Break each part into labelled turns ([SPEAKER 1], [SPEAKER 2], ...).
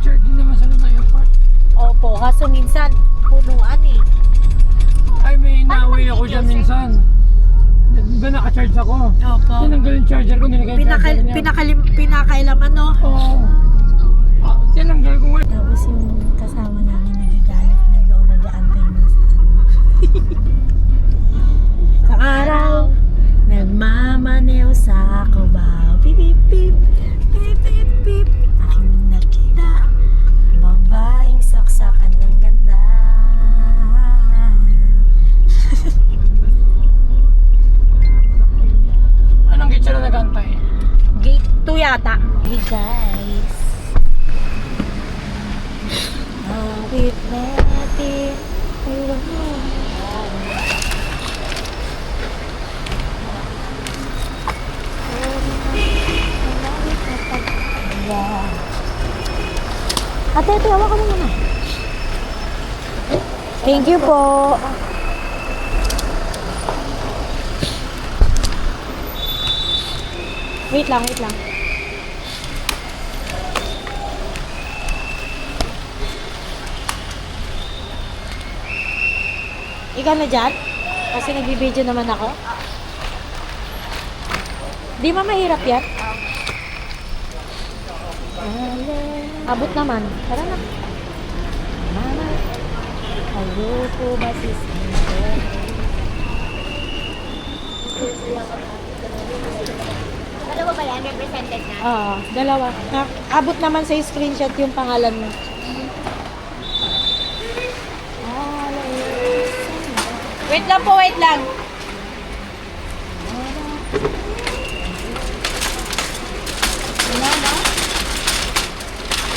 [SPEAKER 1] charging naman sa Luna Airport.
[SPEAKER 2] Opo, kaso minsan punuan eh.
[SPEAKER 1] Ay, may nauwi ako dyan minsan. Diba naka-charge ako?
[SPEAKER 2] Opo.
[SPEAKER 1] Tinanggal yung charger ko, nilagay yung charger niya.
[SPEAKER 2] Pinakailaman no?
[SPEAKER 1] Oo. Tinanggal ko.
[SPEAKER 2] Tapos yung kasama namin nagagalit na doon nag-aantay na sa sa araw, nagmamaneho sa Cubao. Pip, pip, pip, pip, pip, pip. Aking nakita, babaeng saksakan ng ganda.
[SPEAKER 1] Anong gate sila nag-antay?
[SPEAKER 2] Gate 2 yata. Hey guys. Awit natin. Ate, hawa ka mo muna. Thank you po. Wait lang, wait lang. Ikaw na dyan? Kasi nagbibideo naman ako. Di ba mahirap yan? Abot naman. Tara na. Mama, ayoko ba
[SPEAKER 3] Dalawa ba yan? Represented na?
[SPEAKER 2] Oo, dalawa. Abot naman sa screenshot yung pangalan mo. Wait lang po, wait lang. Wala na?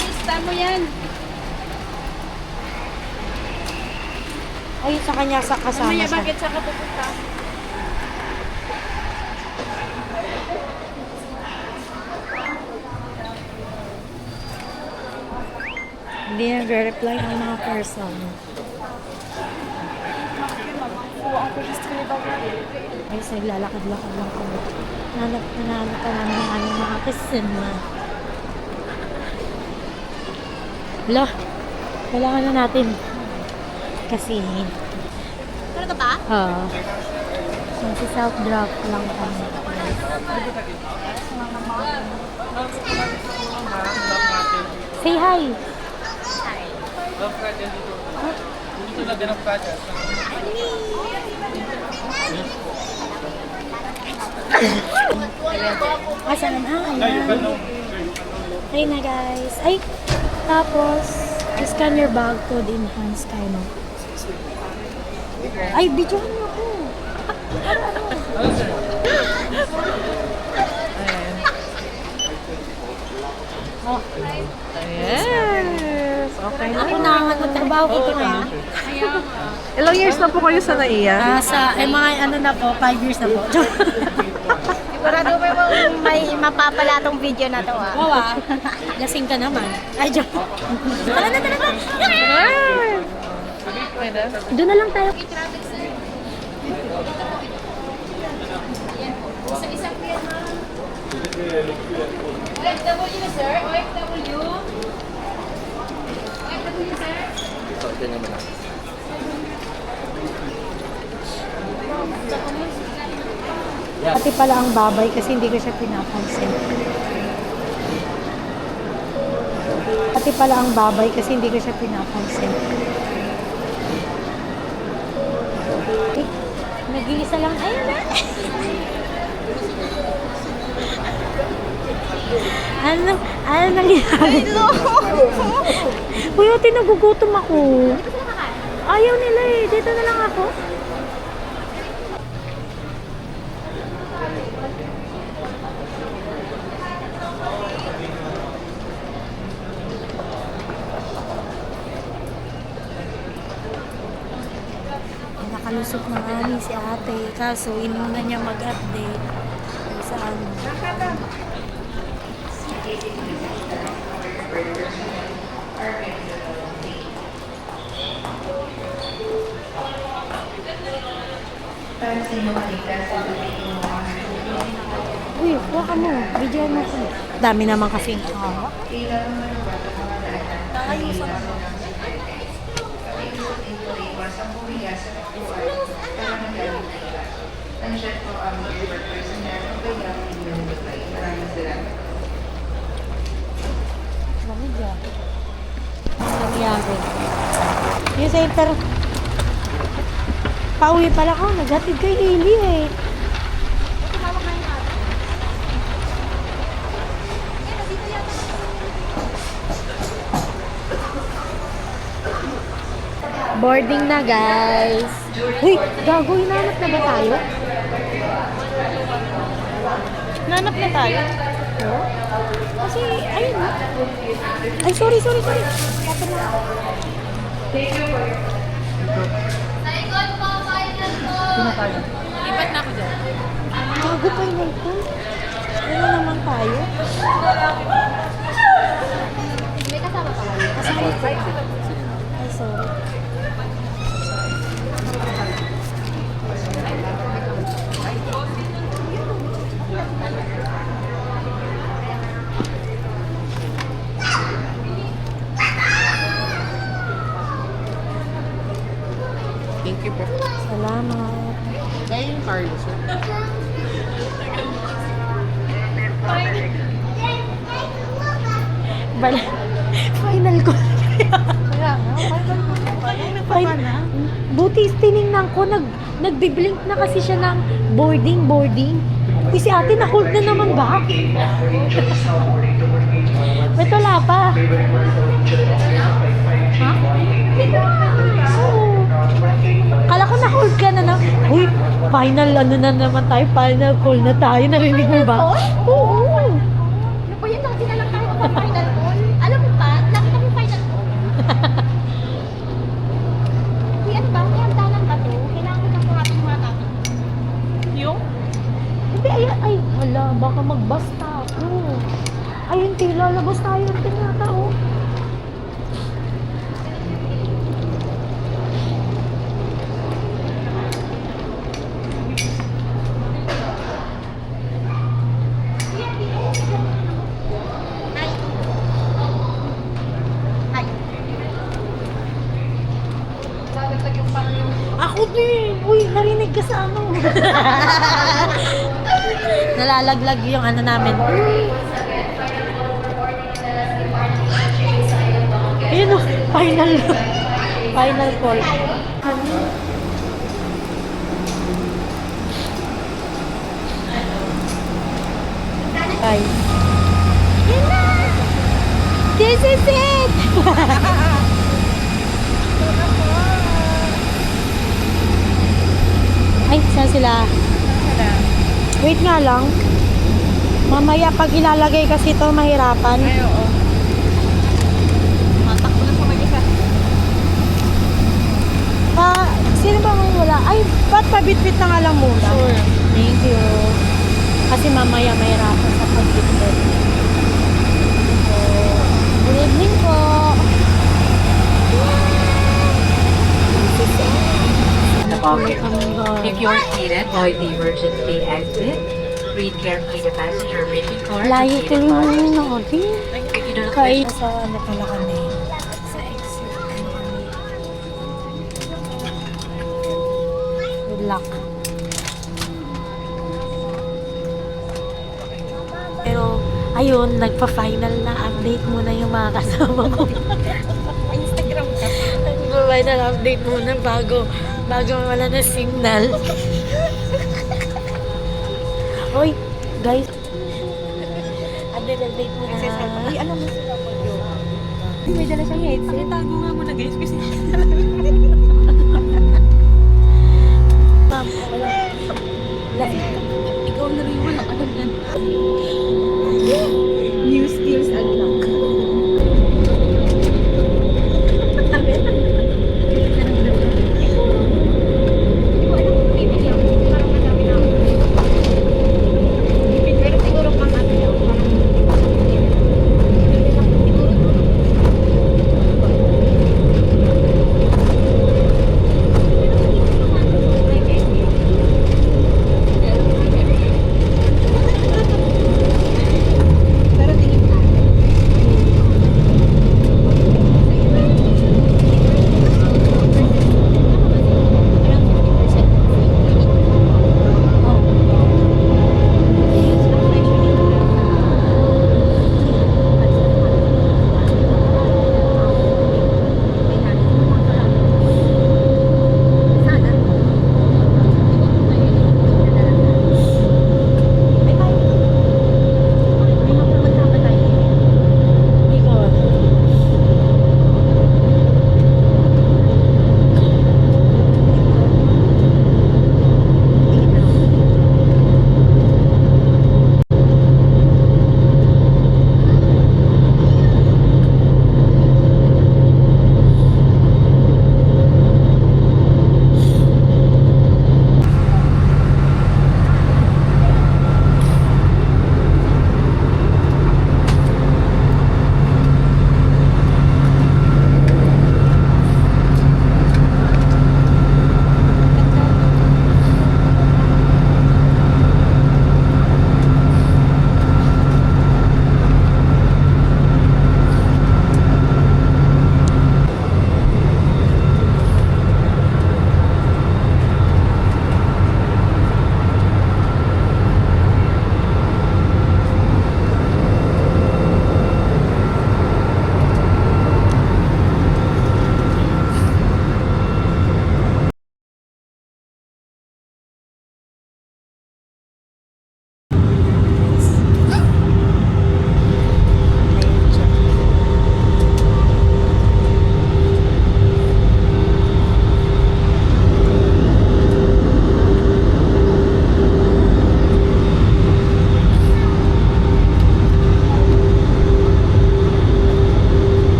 [SPEAKER 2] Lista mo yan. Ay, sa kanya sa kasama
[SPEAKER 3] Mamaya
[SPEAKER 2] siya.
[SPEAKER 3] bakit sa kapupunta?
[SPEAKER 2] Hindi nag-reply ang mga person. Ay, naglalakad-lakad lang kami. Nanap ka namin ng aming mga kasama. Hala, kailangan na natin. Kasi,
[SPEAKER 3] Talaga ba?
[SPEAKER 2] si self-drop lang kami. Say hi! Asan na? Ayan. Hey na guys. Ay, tapos, scan your bag code enhance kayo mo. Ay, videohan mo ako. Oh.
[SPEAKER 4] Yes! Okay na.
[SPEAKER 2] Ako na, magtrabaho ko ito na.
[SPEAKER 4] Ilang years na po kayo sa NAIA?
[SPEAKER 2] Mga ano na po, 5 years na po.
[SPEAKER 3] Sigurado may mapapala tong video na to ah.
[SPEAKER 2] Wow, lasing ka naman. Ay, joke. Tara na. Doon na lang tayo.
[SPEAKER 3] Isa-isang yan ma. OFW na sir? OFW? OFW sir?
[SPEAKER 2] Pati pala ang babay kasi hindi ko siya pinapansin. Pati pala ang babay kasi hindi ko siya pinapansin. Eh, nag-iisa lang. Ayun na. Ano nangyari? Uy, ate, nagugutom ako. Ayaw nila eh. Dito na lang ako. Nakalusot na nga si ate. Kaso, inuna niya mag-update. Saan? Uy, huwag ka mo. Video mo ko. Dami naman kasing hawak. Nakayusan ako. Lamig ah. Nangyari. Yung center. Pauwi pala ako. Naghatid kay Eli eh. Boarding na, guys. Uy, gago, hinanap na ba tayo?
[SPEAKER 3] Nanap na tayo.
[SPEAKER 2] Oo. Kasi, ayun na. Ay, sorry. Kapit na.
[SPEAKER 3] Ibat na ako dyan.
[SPEAKER 2] Gago pa yun ito. Ano naman tayo?
[SPEAKER 3] May kasama pa kayo.
[SPEAKER 2] Kasama ko. Ay, sorry.
[SPEAKER 4] Thank you po.
[SPEAKER 2] Salamat.
[SPEAKER 4] Kaya yung Carlos, sir.
[SPEAKER 2] Final ko.
[SPEAKER 3] Kaya nga,
[SPEAKER 2] Final. Buti tiningnan ko, nagbiblink na kasi siya ng boarding. Uy, si ate na-hold na naman ba? Ba't wala pa? Ha? Oo. Kala ko na-hold ka na. Uy, final ano na naman tayo, final call na tayo. Narinig mo ba? Oo.
[SPEAKER 3] Ano po yun? Lagi na lang tayo mag-final call. Alam mo ba? Lagi kami final call. Uy, ano ba? May hagdanan ba to? Kailangan ko ng kuhatin mga topic. Yung?
[SPEAKER 2] Hindi, ay, hala, baka magbasta ako. Ayun, lalabas tayo ng tinata, oh.
[SPEAKER 3] Hi.
[SPEAKER 2] Ako din! Uy, narinig ka sa ano. Nalalaglag yung ano namin. Ayun o, final call. Bye. This is it! Ay, saan sila? Wait nga lang. Mamaya pag ilalagay kasi ito, mahirapan.
[SPEAKER 3] Ay, oo. Matakbo na siya mag-isa.
[SPEAKER 2] Sino ba mong wala? Ay, ba't pabitbit na nga lang muna?
[SPEAKER 3] Sure.
[SPEAKER 2] Thank you. Kasi mamaya mahirapan sa pagbitbit. So, good evening po.
[SPEAKER 5] If you're seated, avoid the emergency exit. Read carefully the passenger briefing card.
[SPEAKER 2] Layo tuloy mo yun natin.
[SPEAKER 5] If you do not
[SPEAKER 2] Kahit
[SPEAKER 5] wish
[SPEAKER 2] sa ano pala kami. Sa exit ano kami. Good luck. Pero, ayun, nagpa-final na update muna yung mga kasama ko.
[SPEAKER 3] Instagram ka.
[SPEAKER 2] Nagpa-final update muna bago wala na signal. Hoy, guys. Update muna.
[SPEAKER 3] Uy, alam mo sila po yun. May dala siyang headset. Pakitago nga muna guys kasi
[SPEAKER 2] Ma'am, wala.
[SPEAKER 3] ikaw na rin wala ka naman. New skills unlock. Pero siguro pang ano daw,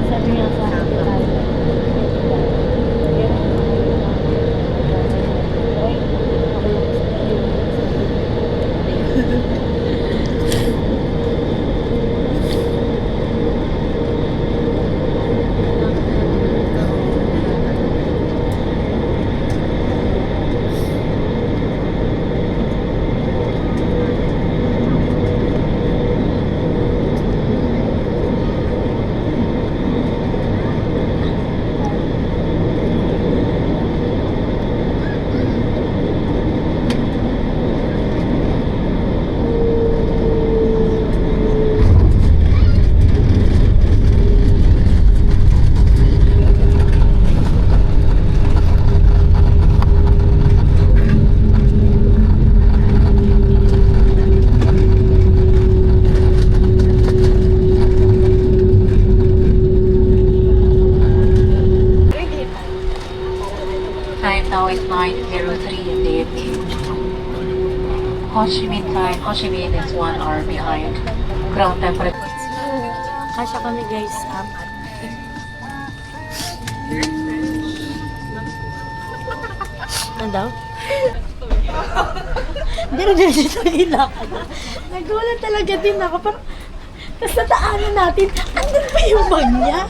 [SPEAKER 2] Sabi nga sa akin tayo.
[SPEAKER 5] Time now is 9:03 in the evening. Ho Chi Minh time, Ho Chi Minh is 1 hour behind. Ground temperature.
[SPEAKER 2] Kasya kami guys, Ano daw? Dito nilakad. Nagulat talaga din ako. Parang, tapos nataanan natin, andun pa yung bag niya.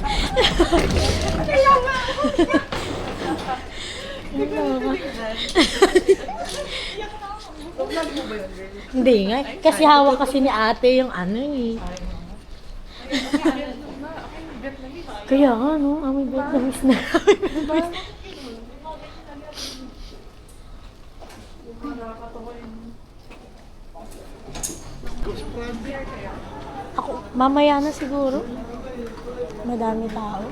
[SPEAKER 2] Kaya nga Hindi nga. Kasi hawak kasi ni ate yung ano eh. Kaya nga no, amoy Vietnamese na. Ako, mamaya na siguro. Madami tao.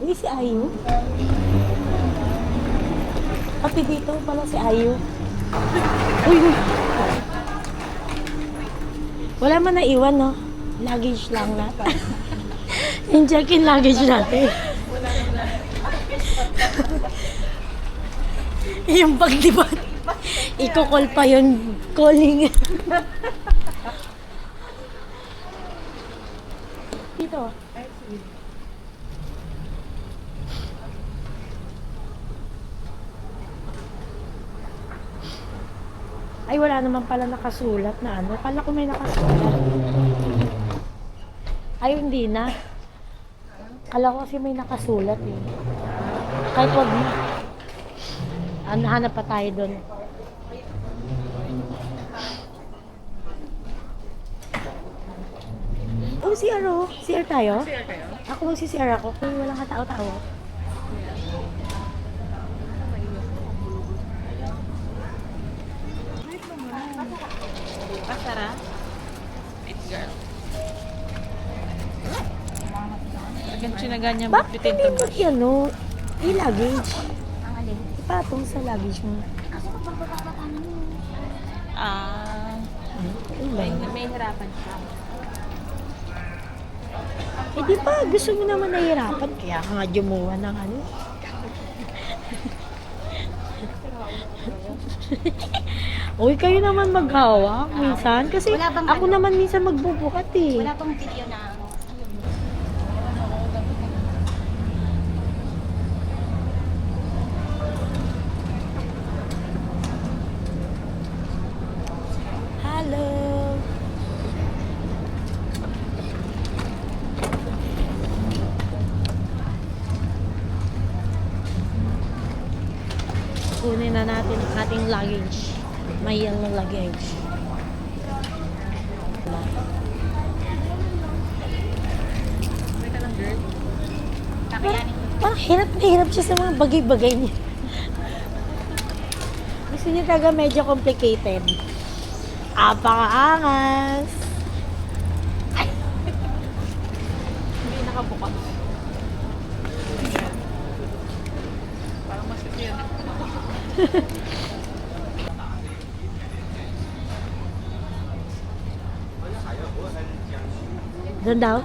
[SPEAKER 2] Uy, si Ayu. Pati dito pala si Ayu. Uy, uy. Wala man naiwan, no? Luggage lang na. Yung check-in luggage natin. Yung bag, di ba? Iko-call pa yun. Calling. Dito. Ay, wala naman pala nakasulat na ano. Kala ko may nakasulat. Ay, hindi na. Kala ko kasi may nakasulat eh. Kahit wag na. Hanap pa tayo doon. Oh, CR oh. CR tayo? CR tayo? Ako mag-CR ako. Kung walang katao-tao.
[SPEAKER 4] Pasara? It girl. Again, sinaganyan mo.
[SPEAKER 2] Bakit hindi mo ano? I-luggage. Ipatong sa luggage mo.
[SPEAKER 3] May hirapan siya.
[SPEAKER 2] Eh di ba, gusto mo naman nahihirapan. Kaya ka nga jumuha ng ano. Uy, kayo naman maghawak minsan. Kasi
[SPEAKER 3] Wala bang
[SPEAKER 2] ako
[SPEAKER 3] ano?
[SPEAKER 2] naman minsan magbubuhat eh.
[SPEAKER 3] Wala pang video na ano.
[SPEAKER 2] Hello. Uy, kunin na natin ang ating luggage. May yellow luggage. Parang hirap na hirap siya sa mga bagay-bagay niya. Gusto niya talaga medyo complicated. Apakaangas.
[SPEAKER 4] Hindi nakabukas. Parang masip yan.
[SPEAKER 2] Doon daw?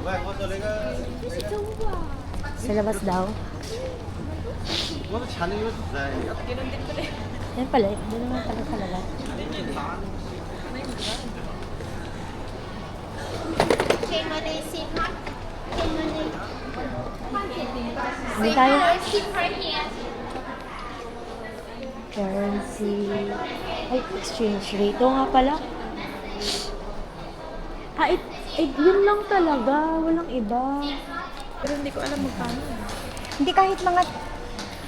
[SPEAKER 2] Sa labas daw? Yan pala, doon naman pala sa labas. Hindi tayo. Currency. Ay, exchange rate. Oo nga pala. Yun lang talaga. Walang iba.
[SPEAKER 4] Pero hindi ko alam magkano.
[SPEAKER 3] Hindi kahit mga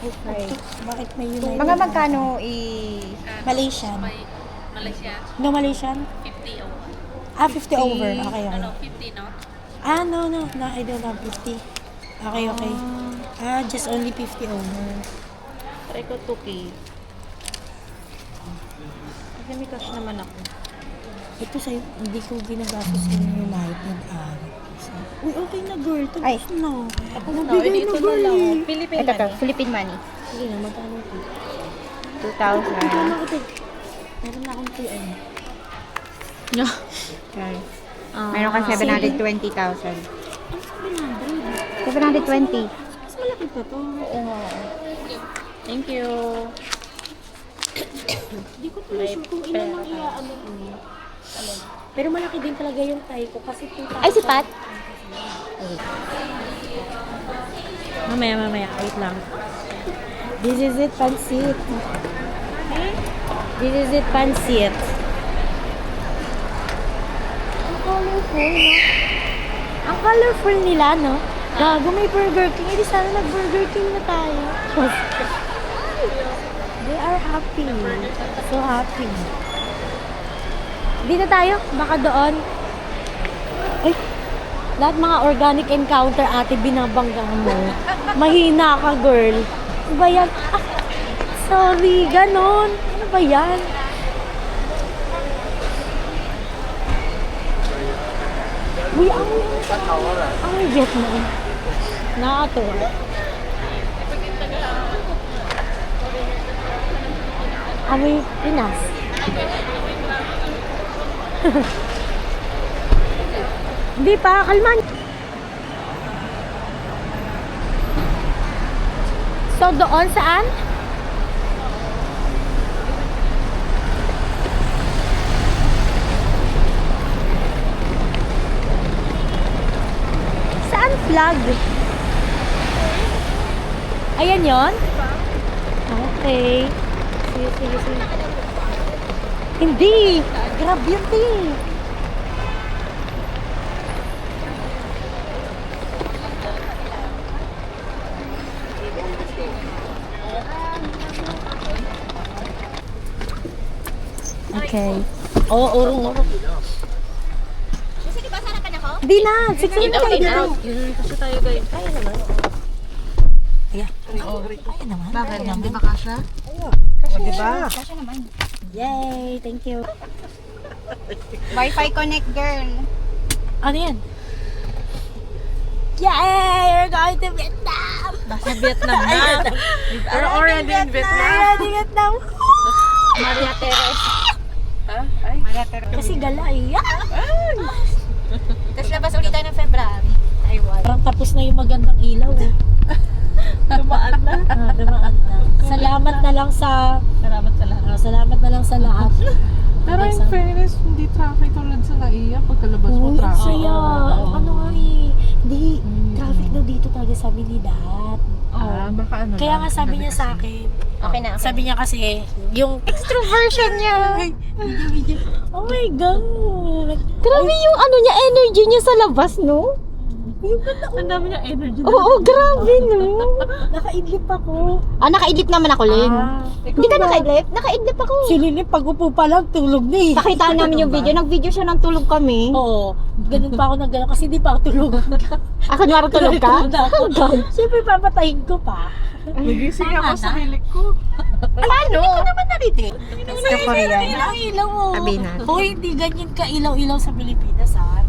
[SPEAKER 2] Okay. Bakit may United?
[SPEAKER 3] mga magkano
[SPEAKER 2] Malaysian.
[SPEAKER 6] Malaysia,
[SPEAKER 2] No Malaysian?
[SPEAKER 6] 50 over.
[SPEAKER 2] 50 over. Okay, okay.
[SPEAKER 6] 50 not.
[SPEAKER 2] No, I don't have 50. Okay, okay. Just only 50 over.
[SPEAKER 4] Try ko 2K. Kasi may cash naman ako.
[SPEAKER 2] Ito sa'yo, hindi ko ginagastos yung United Uy, okay na girl. Tapos na. Nabigay na girl eh.
[SPEAKER 4] Philippine
[SPEAKER 3] ito,
[SPEAKER 4] money.
[SPEAKER 3] Philippine money.
[SPEAKER 2] Sige na, magkano ito?
[SPEAKER 3] 2,000.
[SPEAKER 2] Magkano ito? Meron na akong TN.
[SPEAKER 3] Okay. Meron ka 720,000. 720.
[SPEAKER 2] Mas malaki pa to.
[SPEAKER 4] Thank you.
[SPEAKER 2] Hindi ko tuloy sure kung ilan ang iaano ko. Pero malaki din talaga yung tayo ko kasi 2,000.
[SPEAKER 3] Ay, si Pat?
[SPEAKER 2] Mamaya. Wait lang. This is it, pansit. This is it, pansit. Ang colorful, no? Ang colorful nila, no? Gago, may Burger King. Hindi sana nag-Burger King na tayo. They are happy. So happy. Dito tayo. Baka doon. Ay, lahat mga organic encounter ate binabangga mo. Mahina ka, girl. Ano ba yan? Sorry, ganon. Ano ba yan? Uy, ang Vietnam. Nakakatuwa. Amoy Pinas. Hindi pa, kalman. So, doon saan? Saan flag? Ayan yon? Okay. Sige. Hindi! Grab yun, te. Okay. Oo, urong.
[SPEAKER 3] Kasi di ba sarapan ako?
[SPEAKER 2] Di na! Siksik na tayo dito.
[SPEAKER 4] Kasi tayo guys.
[SPEAKER 2] Kaya naman. Ayan. Kaya naman.
[SPEAKER 4] Bakit? Di ba kasha?
[SPEAKER 3] Kasya naman.
[SPEAKER 2] Yay! Thank you.
[SPEAKER 3] Wi-Fi connect, girl.
[SPEAKER 2] Ano yan? Yay! We're going to Vietnam!
[SPEAKER 4] Basta Vietnam na. We're already in Vietnam.
[SPEAKER 2] Already Vietnam!
[SPEAKER 3] Maria Teresa.
[SPEAKER 4] Ha? Ay.
[SPEAKER 3] Maria Teresa.
[SPEAKER 2] Kasi galay.
[SPEAKER 3] Tapos labas ulit tayo ng February. Taiwan.
[SPEAKER 2] Parang tapos na yung magandang ilaw.
[SPEAKER 4] Dumaan na.
[SPEAKER 2] Dumaan na. Salamat na lang sa...
[SPEAKER 4] Salamat sa lahat.
[SPEAKER 2] Salamat na lang sa lahat.
[SPEAKER 4] Pero in fairness, hindi traffic tulad sa Naiya. Pagkalabas mo
[SPEAKER 2] Uy, ang
[SPEAKER 4] traffic.
[SPEAKER 2] saya. Ano nga eh. Hindi, traffic daw dito talaga sabi ni Dad.
[SPEAKER 4] Baka ano
[SPEAKER 2] Kaya
[SPEAKER 4] lang,
[SPEAKER 2] nga sabi
[SPEAKER 4] gabi
[SPEAKER 2] niya
[SPEAKER 4] kasi.
[SPEAKER 2] sa akin,
[SPEAKER 3] Okay na.
[SPEAKER 2] sabi niya kasi, yung
[SPEAKER 3] Extroversion niya.
[SPEAKER 2] oh my God.
[SPEAKER 3] Grabe yung ano niya, energy niya sa labas, no?
[SPEAKER 4] Ang dami niya energy.
[SPEAKER 2] Oo, grabe no.
[SPEAKER 4] Nakaidlip ako.
[SPEAKER 2] Nakaidlip naman ako, Lin. Hindi ka nakaidlip? Nakaidlip ako.
[SPEAKER 4] Si Lili, pag upo pa lang, tulog na eh.
[SPEAKER 2] Pakitaan namin yung video. Nag-video siya ng tulog kami.
[SPEAKER 4] Oo. Ganun pa ako nag kasi hindi pa ako tulog.
[SPEAKER 2] Ako nung tulog ka?
[SPEAKER 4] Siyempre, papatayin ko pa. Nagising ako sa hilik ko.
[SPEAKER 2] Paano? Hindi ko naman narinig.
[SPEAKER 4] Sa Korea. Ilaw-ilaw mo.
[SPEAKER 2] Sabi na.
[SPEAKER 4] Hoy, hindi ganyan ka ilaw-ilaw sa Pilipinas ha.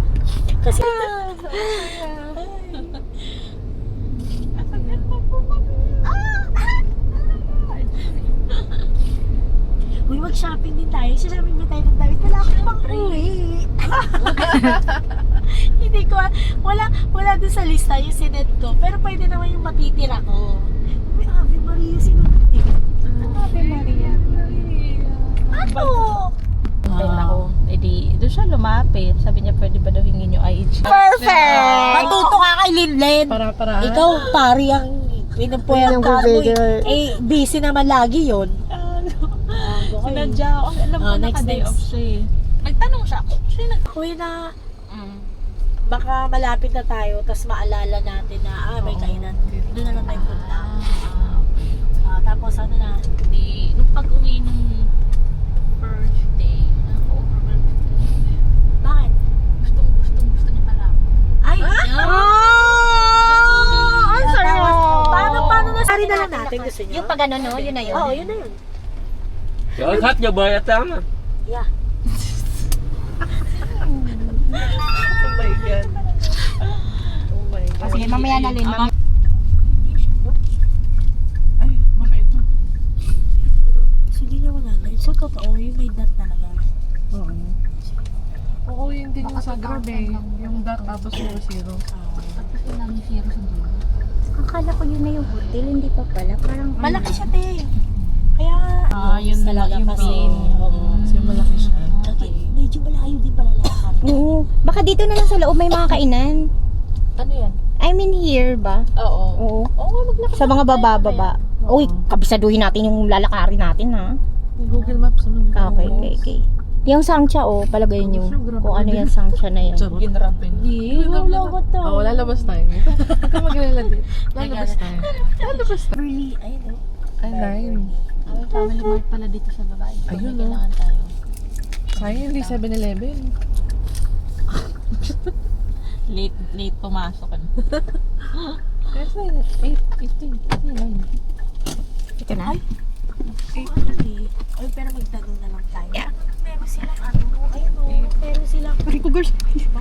[SPEAKER 4] Kasi... Uy, mag-shopping din tayo. Shopping ba tayo ng damit? Wala akong pang uwi. Hindi ko, wala dun sa lista yung sinet ko. Pero pwede naman yung matitira ko. May Ave Maria, sino Ave Maria. Ano?
[SPEAKER 6] Ako, edi, doon siya lumapit. Sabi niya, pwede ba daw hingin yung IG?
[SPEAKER 2] Perfect!
[SPEAKER 4] Matuto ka kay Linlen.
[SPEAKER 1] Para.
[SPEAKER 4] Ikaw, pari ang pinupuwerta mo eh. Eh, busy naman lagi yun.
[SPEAKER 6] Sinadya ako. Alam ko, naka-day off siya eh. Nagtanong siya,
[SPEAKER 4] Kuya na, baka malapit na tayo, tapos maalala natin na, may kainan. Doon na lang tayo punta. Tapos ano na?
[SPEAKER 6] Nung pag-uwi nung first day, na-overwhelmed.
[SPEAKER 4] Bakit?
[SPEAKER 6] Gusto niya pala.
[SPEAKER 4] Ay!
[SPEAKER 2] Ang sarap!
[SPEAKER 4] Paano na sari na lang natin gusto niyo?
[SPEAKER 2] Yung pag ano, no? Yun na yun.
[SPEAKER 4] Oo, yun na yun.
[SPEAKER 1] Lahat niya ba yata naman?
[SPEAKER 4] Yeah.
[SPEAKER 2] Sige, mamaya na, Lin.
[SPEAKER 4] Sige niya wala na. So, totoo, yung may dot talaga.
[SPEAKER 7] Oo, yun din yung sa Grab eh. Yung dot tapos yung zero.
[SPEAKER 2] Akala ko yun na yung hotel, hindi pa pala. Parang
[SPEAKER 4] Malaki siya, te. Kaya,
[SPEAKER 6] Yun
[SPEAKER 4] talaga
[SPEAKER 6] yung
[SPEAKER 4] kasi.
[SPEAKER 6] main.
[SPEAKER 4] Oo.
[SPEAKER 7] Kasi malaki siya.
[SPEAKER 4] Okay, medyo malayo din pala lakad.
[SPEAKER 2] Oo. Baka dito na lang sa loob may mga kainan.
[SPEAKER 6] Ano yan?
[SPEAKER 2] I mean here ba?
[SPEAKER 6] Oo.
[SPEAKER 2] Oo.
[SPEAKER 6] Oo, maglakad.
[SPEAKER 2] Sa mga baba-baba. Uy, kabisaduhin natin yung lalakarin natin ha.
[SPEAKER 7] Google Maps naman.
[SPEAKER 2] Okay. Yung sangcha palagay nyo. Kung ano yung sangcha na yun.
[SPEAKER 6] Ginrapin.
[SPEAKER 4] Hindi, wala ko to.
[SPEAKER 7] Oo, lalabas tayo. Huwag ka maglala din. Lalabas tayo.
[SPEAKER 4] Really, ayun o.
[SPEAKER 7] Ay, 9.
[SPEAKER 6] May family mart pala dito sa baba.
[SPEAKER 7] Ayun,
[SPEAKER 6] May
[SPEAKER 7] no?
[SPEAKER 6] kailangan tayo.
[SPEAKER 7] Sayang, hindi 7-Eleven.
[SPEAKER 6] Late pumasok.
[SPEAKER 7] Kasi 8:50. 9.
[SPEAKER 2] Ito na?
[SPEAKER 4] Ay, pero magtanong na lang tayo. Yeah. Meron silang ano, ayun o. Meron silang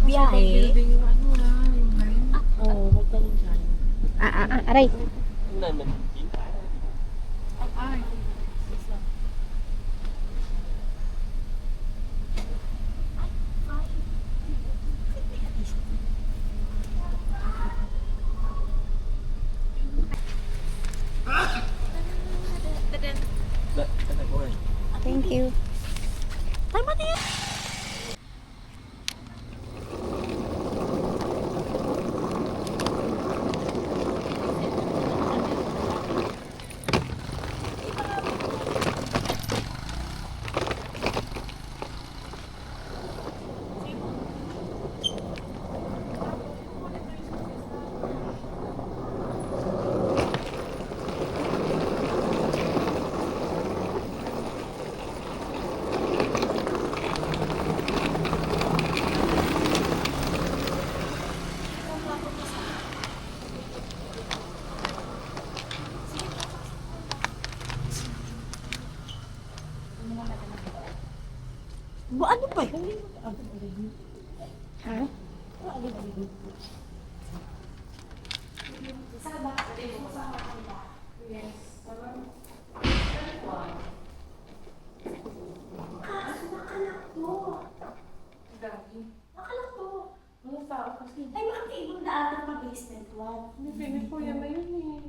[SPEAKER 4] biyahe.
[SPEAKER 7] Building yung ano yung 9.
[SPEAKER 4] Oo, magtanong tayo.
[SPEAKER 2] Aray. Thank you.
[SPEAKER 4] Tama na yan. Ano ba yun?
[SPEAKER 2] Ha?
[SPEAKER 4] Ay, makakaibang na ata pa basement 1.
[SPEAKER 7] Feeling ko yan na yun eh.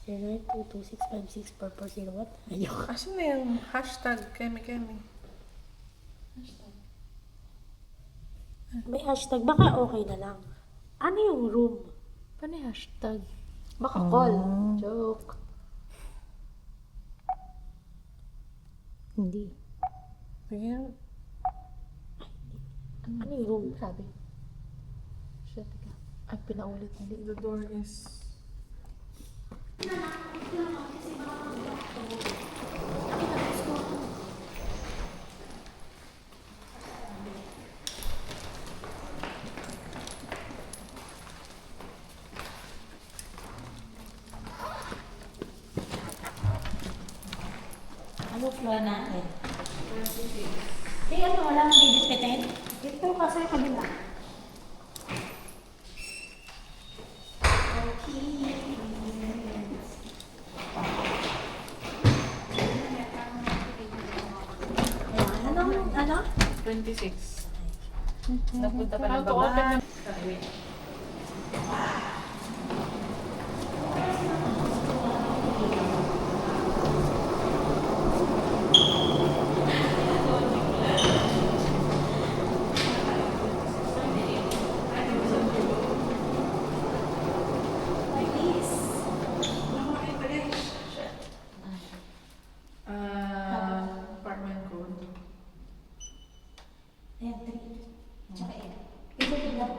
[SPEAKER 4] 0922656440. Ayoko.
[SPEAKER 7] Asan na yung hashtag kemi-kemi?
[SPEAKER 4] May hashtag. Baka okay na lang. Ano yung room?
[SPEAKER 6] Paano yung hashtag? Baka call. Joke.
[SPEAKER 2] Hindi.
[SPEAKER 7] Kaya,
[SPEAKER 4] Ano yung room?
[SPEAKER 6] Sabi. Shit, teka. Ay, pinaulit.
[SPEAKER 7] The door is...
[SPEAKER 2] Ano floor natin? Eh, ano, wala kang bibispetin? Ito kasi yung kabila. Ano?
[SPEAKER 7] 26.
[SPEAKER 6] Napunta pa ng
[SPEAKER 7] to
[SPEAKER 6] baba.
[SPEAKER 7] open apartment code.
[SPEAKER 2] Ayan, 3. Tsaka 8. Ito yung lang.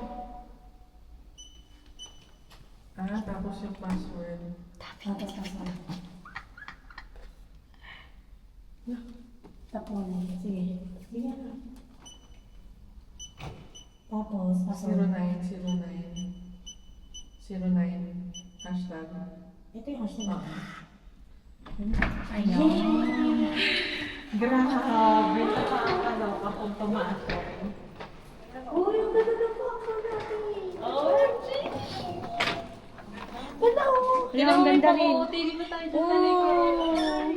[SPEAKER 7] Tapos yung password.
[SPEAKER 2] Tapos tapos sige. Bigyan na. Tapos,
[SPEAKER 7] 0909. 09. Hashtag.
[SPEAKER 2] ito yung hashtag.
[SPEAKER 6] Grabe. Nakakaloka kung pumasok.
[SPEAKER 2] Uy, ang ganda ng box natin. OMG! Ganda oh!
[SPEAKER 6] Ang ganda rin.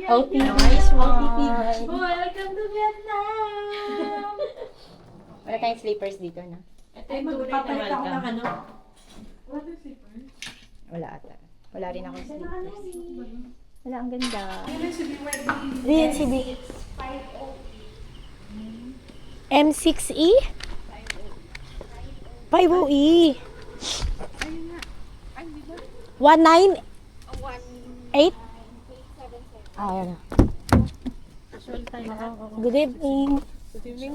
[SPEAKER 2] OTV. Nice, OTV.
[SPEAKER 6] Welcome to Vietnam!
[SPEAKER 3] Wala tayong sleepers dito na.
[SPEAKER 2] Ay, magpapalit ako ng ano.
[SPEAKER 3] Wala ata. Wala rin akong sleepers. Wala, ang ganda.
[SPEAKER 2] DNCB. M6E? 50E. 198? Ah, ayan na. Good evening.
[SPEAKER 7] Good evening.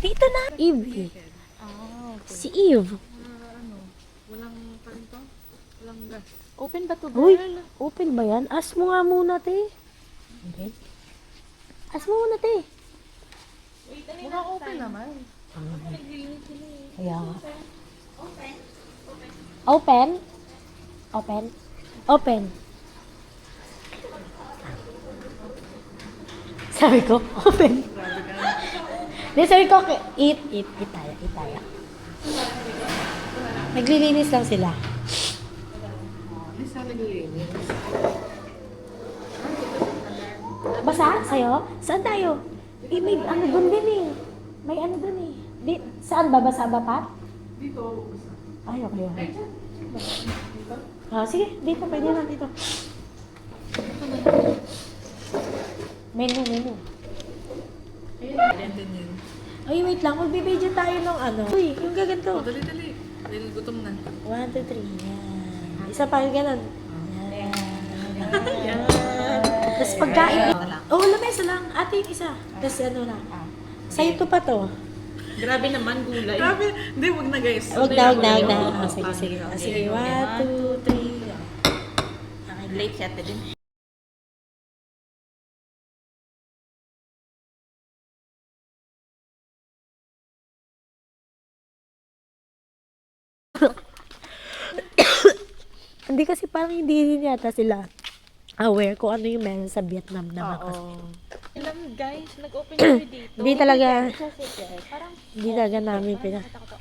[SPEAKER 2] Dito na. Eve. Si Eve.
[SPEAKER 7] Walang pa rin to? Walang gas.
[SPEAKER 6] Open ba to,
[SPEAKER 2] Uy,
[SPEAKER 6] girl?
[SPEAKER 2] open ba yan? Ask mo nga muna, te. Okay. Ask mo muna, te.
[SPEAKER 7] Mukhang open naman.
[SPEAKER 2] Kaya nga. Open? Open? Open. Sabi ko, open. Hindi, sabi ko, eat tayo, eat tayo. Naglilinis lang sila.
[SPEAKER 7] Isa naglilinis.
[SPEAKER 2] Basa? Sa'yo? Saan tayo? Eh, may ano dun din eh. May ano dun eh. Saan ba? Basa ba pa?
[SPEAKER 7] Dito.
[SPEAKER 2] Ay, okay. Ah, sige, dito, pwede na dito. Menu.
[SPEAKER 7] Ayan din yun.
[SPEAKER 2] Ay, wait lang. Magbibideo tayo ng ano. Uy, yung gaganto.
[SPEAKER 7] Dali. Dahil gutom na.
[SPEAKER 2] 1, 2, 3. Yan. Isa pa yung ganon. Yan. Tapos pagkain. Oo, lamesa lang. Ate yung isa. Tapos ano na. Sa'yo to pa to.
[SPEAKER 6] Grabe naman, gulay.
[SPEAKER 7] Grabe. Hindi, wag na guys.
[SPEAKER 2] Huwag na. Ah, sige. Ah, sige, 1, 2, 3.
[SPEAKER 6] Okay, late siya din.
[SPEAKER 2] Hindi kasi parang hindi rin yata sila aware kung ano yung meron sa Vietnam na makas.
[SPEAKER 6] Alam guys, nag-open kami dito.
[SPEAKER 2] Hindi talaga,
[SPEAKER 6] Parang
[SPEAKER 2] hindi talaga namin
[SPEAKER 6] nakita ko to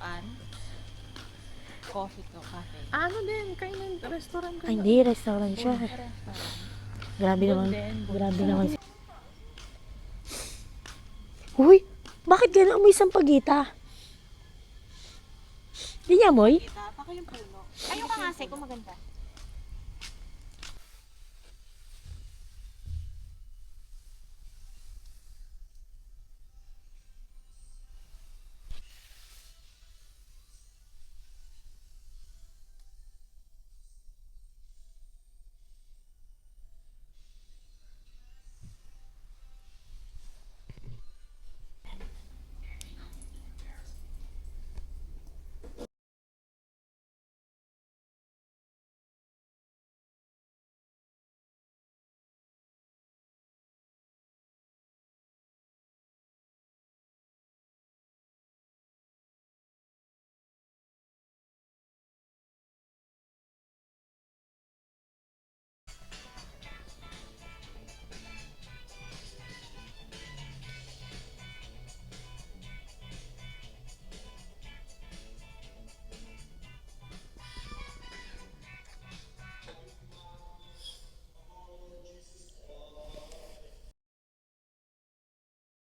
[SPEAKER 6] coffee to, cafe.
[SPEAKER 7] Ano din, kainan, restaurant ka.
[SPEAKER 2] Ay, hindi, restaurant siya. Grabe naman. Uy, bakit gano'n amoy sampagita? Hindi niya amoy?
[SPEAKER 3] Ayun ka nga, Seko, maganda.